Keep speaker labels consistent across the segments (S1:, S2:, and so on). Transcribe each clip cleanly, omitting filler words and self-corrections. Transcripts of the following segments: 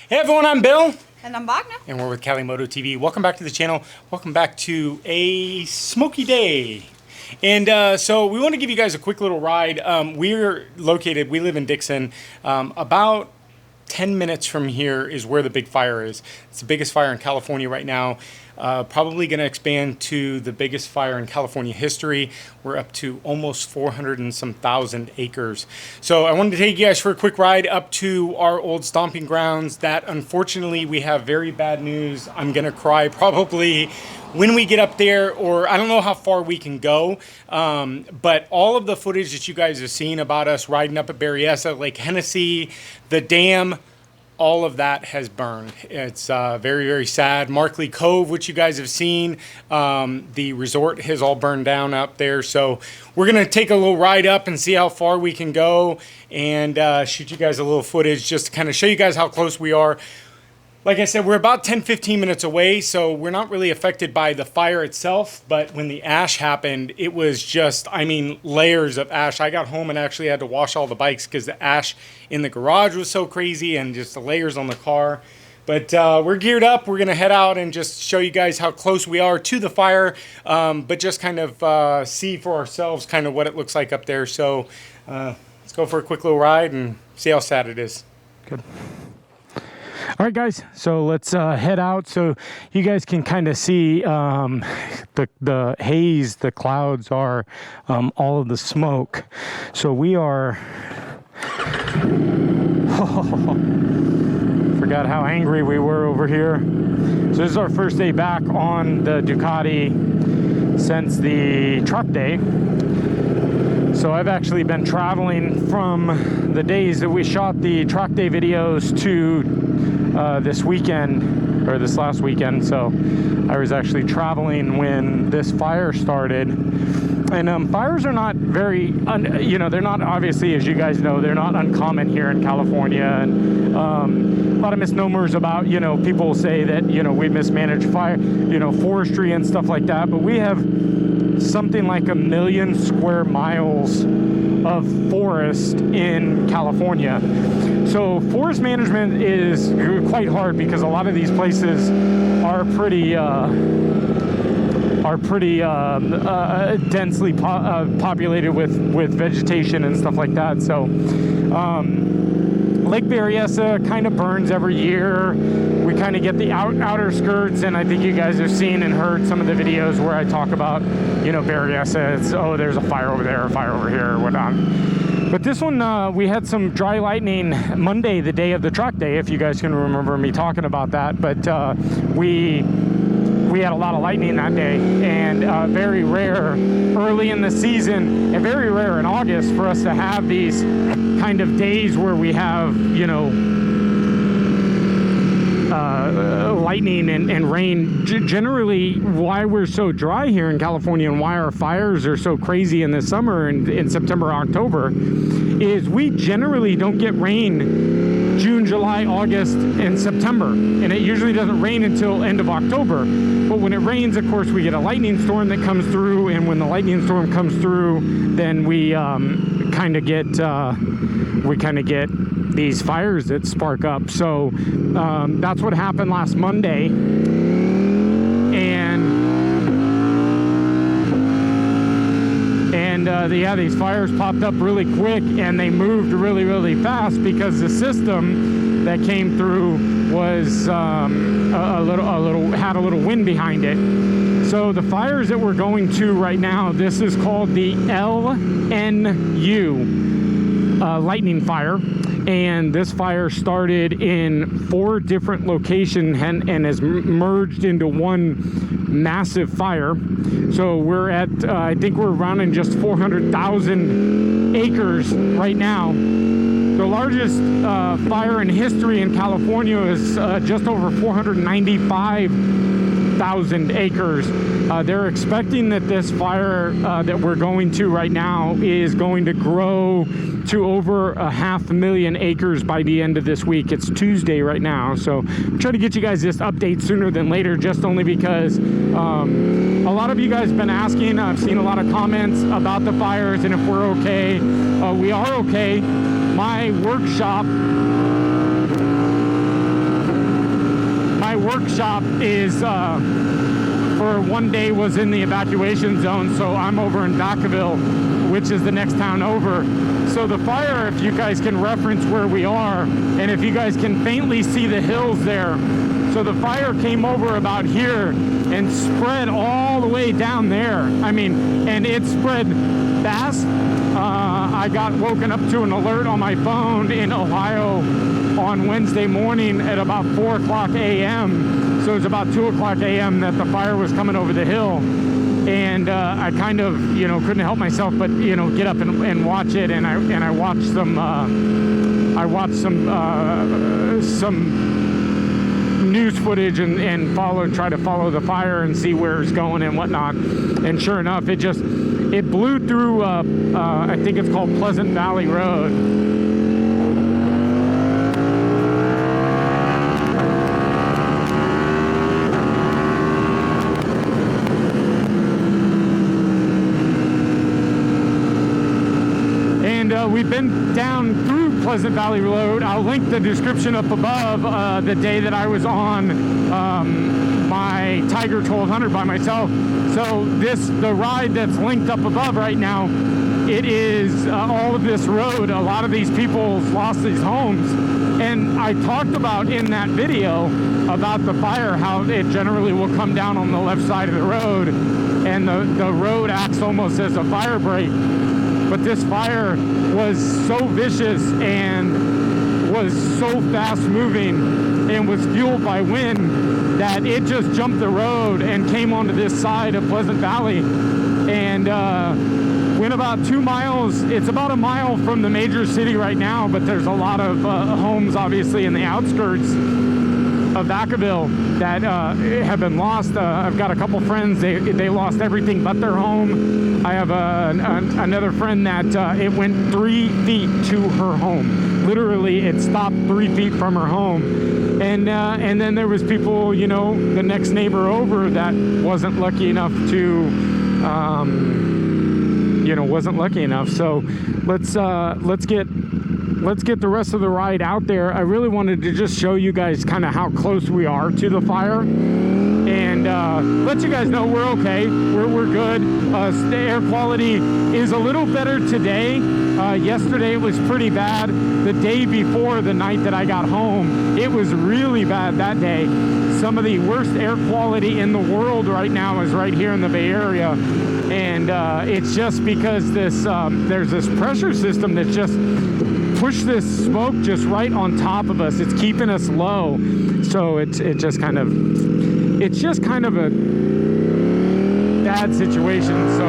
S1: Hey everyone, I'm Bill.
S2: And I'm Wagner.
S1: And we're with Cali Moto TV. Welcome back to the channel. Welcome back to a smoky day. And so we want to give you guys a quick little ride. We live in Dixon. About 10 minutes from here is where the big fire is. It's the biggest fire in California right now. Probably going to expand to the biggest fire in California history. We're up to almost 400 and some thousand acres. So I wanted to take you guys for a quick ride up to our old stomping grounds that unfortunately we have very bad news. I'm going to cry probably when we get up there, or I don't know how far we can go. But all of the footage that you guys have seen about us riding up at Berryessa, Lake Hennessy, the dam, all of that has burned. It's very, very sad. Markley Cove, which you guys have seen, the resort has all burned down up there. So we're going to take a little ride up and see how far we can go and shoot you guys a little footage just to kind of show you guys how close we are. Like I said, we're about 10-15 minutes away, so we're not really affected by the fire itself. But when the ash happened, it was just, I mean, layers of ash. I got home and actually had to wash all the bikes because the ash in the garage was so crazy and just the layers on the car. But we're geared up. We're going to head out and just show you guys how close we are to the fire, but just kind of see for ourselves kind of what it looks like up there. So let's go for a quick little ride and see how sad it is. Good. All right, guys, so let's head out so you guys can kind of see the haze, the clouds are all of the smoke. So we are, forgot how angry we were over here. So this is our first day back on the Ducati since the truck day. So I've actually been traveling from the days that we shot the truck day videos to this weekend, or this last weekend. So I was actually traveling when this fire started. And fires are not very, they're not, obviously, as you guys know, they're not uncommon here in California. And a lot of misnomers about, people say that, we mismanage fire, forestry and stuff like that. But we have something like 1 million square miles of forest in California. So forest management is quite hard because a lot of these places are pretty densely populated with vegetation and stuff like that. So Lake Berryessa kind of burns every year. We kind of get the outer skirts, and I think you guys have seen and heard some of the videos where I talk about, Berryessa. It's, oh, there's a fire over there, a fire over here, or whatnot. But this one, we had some dry lightning Monday, the day of the truck day, if you guys can remember me talking about that. But we had a lot of lightning that day, and very rare early in the season, and very rare in August for us to have these kind of days where we have, lightning and rain. Generally, why we're so dry here in California and why our fires are so crazy in the summer and in September, October, is we generally don't get rain June, July, August, and September. And it usually doesn't rain until end of October. But when it rains, of course, we get a lightning storm that comes through. And when the lightning storm comes through, then we kind of get these fires that spark up. So that's what happened last Monday. And yeah, these fires popped up really quick, and they moved really, really fast because the system that came through was had a little wind behind it. So the fires that we're going to right now, this is called the LNU lightning fire. And this fire started in 4 different locations and has merged into one massive fire. So we're at, I think we're running just 400,000 acres right now. The largest fire in history in California is just over 495,000 acres. They're expecting that this fire that we're going to right now is going to grow to over 500,000 acres by the end of this week. It's Tuesday right now, so I'm trying to get you guys this update sooner than later, just only because a lot of you guys have been asking. I've seen a lot of comments about the fires and if we're okay. We are okay. My workshop workshop is for one day was in the evacuation zone, so I'm over in Vacaville, which is the next town over. So the fire, if you guys can reference where we are, and if you guys can faintly see the hills there, so the fire came over about here and spread all the way down there. I mean, and it spread fast. I got woken up to an alert on my phone in Ohio on Wednesday morning at about 4 o'clock a.m. So it was about 2 o'clock a.m. that the fire was coming over the hill. And I kind of, couldn't help myself but, get up and watch it. And I watched some news footage and try to follow the fire and see where it's going and whatnot. And sure enough, it blew through, I think it's called Pleasant Valley Road. We've been down through Pleasant Valley Road. I'll link the description up above. The day that I was on my Tiger 1200 by myself. So the ride that's linked up above right now, it is all of this road. A lot of these people lost these homes. And I talked about in that video about the fire, how it generally will come down on the left side of the road, and the road acts almost as a fire break. But this fire was so vicious and was so fast moving and was fueled by wind that it just jumped the road and came onto this side of Pleasant Valley and went about 2 miles. It's about a mile from the major city right now, but there's a lot of homes obviously in the outskirts of Vacaville that have been lost. I've got a couple friends, they lost everything but their home. I have another friend that it went 3 feet to her home. Literally, it stopped 3 feet from her home. And then there was people, the next neighbor over that wasn't lucky enough to, wasn't lucky enough. So let's get the rest of the ride out there. I really wanted to just show you guys kind of how close we are to the fire and let you guys know we're okay. We're good. The air quality is a little better today. Yesterday it was pretty bad. The day before, the night that I got home, it was really bad that day. Some of the worst air quality in the world right now is right here in the Bay Area. And it's just because there's this pressure system that's just push this smoke just right on top of us. It's keeping us low. So it's just kind of a bad situation. So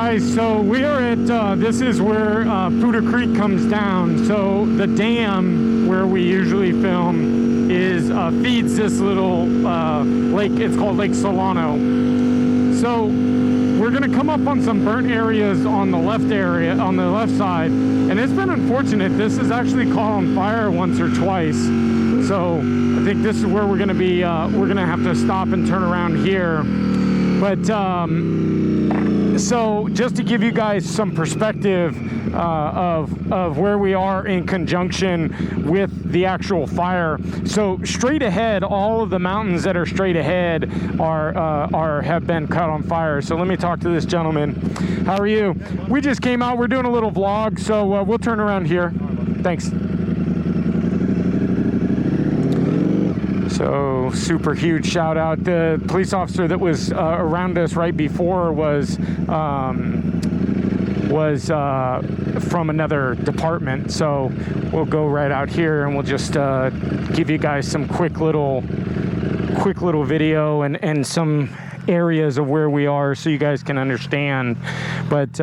S1: guys, so we are at, this is where Poudre Creek comes down. So the dam where we usually film is, feeds this little lake. It's called Lake Solano. So we're gonna come up on some burnt areas on the left side. And it's been unfortunate. This has actually caught on fire once or twice. So I think this is where we're gonna be, we're gonna have to stop and turn around here. But so just to give you guys some perspective of where we are in conjunction with the actual fire. So straight ahead, all of the mountains that are straight ahead have been caught on fire. So let me talk to this gentleman. How are you? We just came out. We're doing a little vlog, so we'll turn around here. Thanks. So super huge shout out. The police officer that was around us right before was from another department. So we'll go right out here and we'll just give you guys some quick little video and some areas of where we are so you guys can understand. But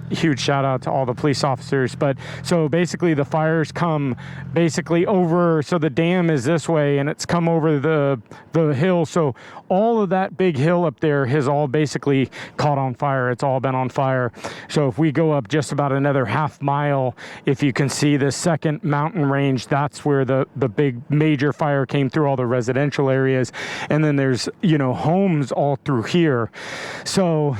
S1: huge shout out to all the police officers. But so basically the fires come basically over, so the dam is this way and it's come over the hill. So all of that big hill up there has all basically caught on fire. It's all been on fire. So if we go up just about another half mile, if you can see the second mountain range, that's where the big major fire came through all the residential areas. And then there's, you know, homes all through here. So,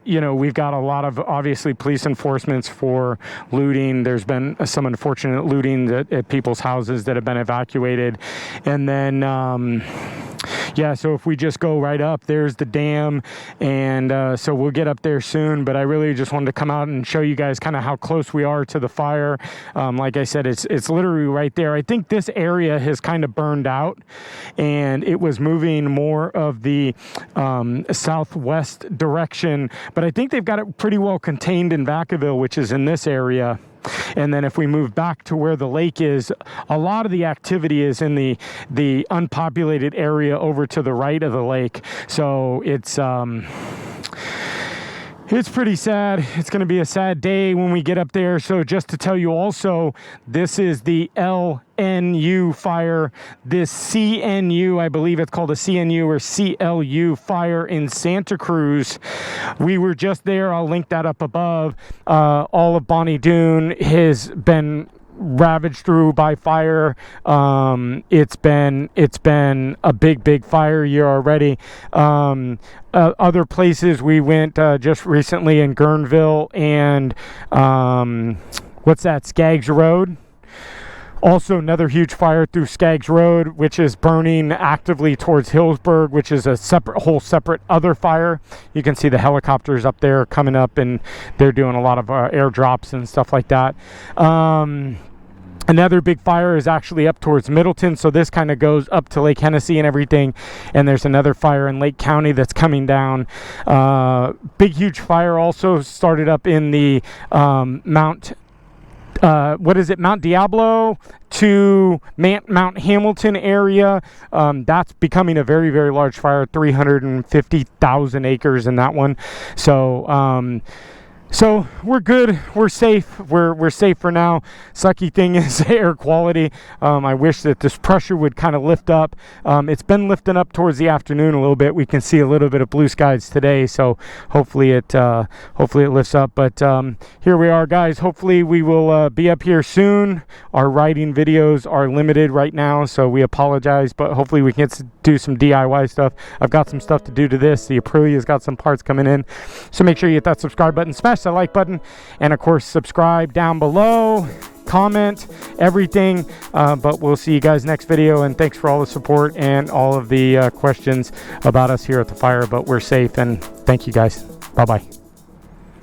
S1: you know, we've got a lot of obviously police enforcements for looting. There's been some unfortunate looting at people's houses that have been evacuated. And then, yeah, so if we just go right up, there's the dam, and so we'll get up there soon. But I really just wanted to come out and show you guys kind of how close we are to the fire. Like I said, it's literally right there. I think this area has kind of burned out, and it was moving more of the southwest direction. But I think they've got it pretty well contained in Vacaville, which is in this area. And then if we move back to where the lake is, a lot of the activity is in the unpopulated area over to the right of the lake. So it's pretty sad. It's going to be a sad day when we get up there. So just to tell you also, this is the LNU fire. This CNU, I believe it's called a CNU or CLU fire in Santa Cruz. We were just there. I'll link that up above. All of Bonnie Doon has been ravaged through by fire. It's been a big fire year already. Other places we went just recently in Guerneville and what's that, Skaggs Road. Also another huge fire through Skaggs Road, which is burning actively towards Hillsburg, which is a whole separate other fire. You can see the helicopters up there coming up, and they're doing a lot of airdrops and stuff like that. Another big fire is actually up towards Middleton, so this kind of goes up to Lake Hennessy and everything. And there's another fire in Lake County that's coming down. Big, huge fire also started up in the Mount Diablo to Mount Hamilton area. That's becoming a very, very large fire, 350,000 acres in that one. So we're good. We're safe. We're safe for now. Sucky thing is air quality. I wish that this pressure would kind of lift up. It's been lifting up towards the afternoon a little bit. We can see a little bit of blue skies today. So hopefully it lifts up. But here we are, guys. Hopefully we will be up here soon. Our riding videos are limited right now, so we apologize. But hopefully we can do some DIY stuff. I've got some stuff to do to this. The Aprilia's got some parts coming in. So make sure you hit that subscribe button. Smash the like button, and of course subscribe down below, comment, everything. But we'll see you guys next video, and thanks for all the support and all of the questions about us here at the fire. But we're safe, and thank you guys. Bye bye.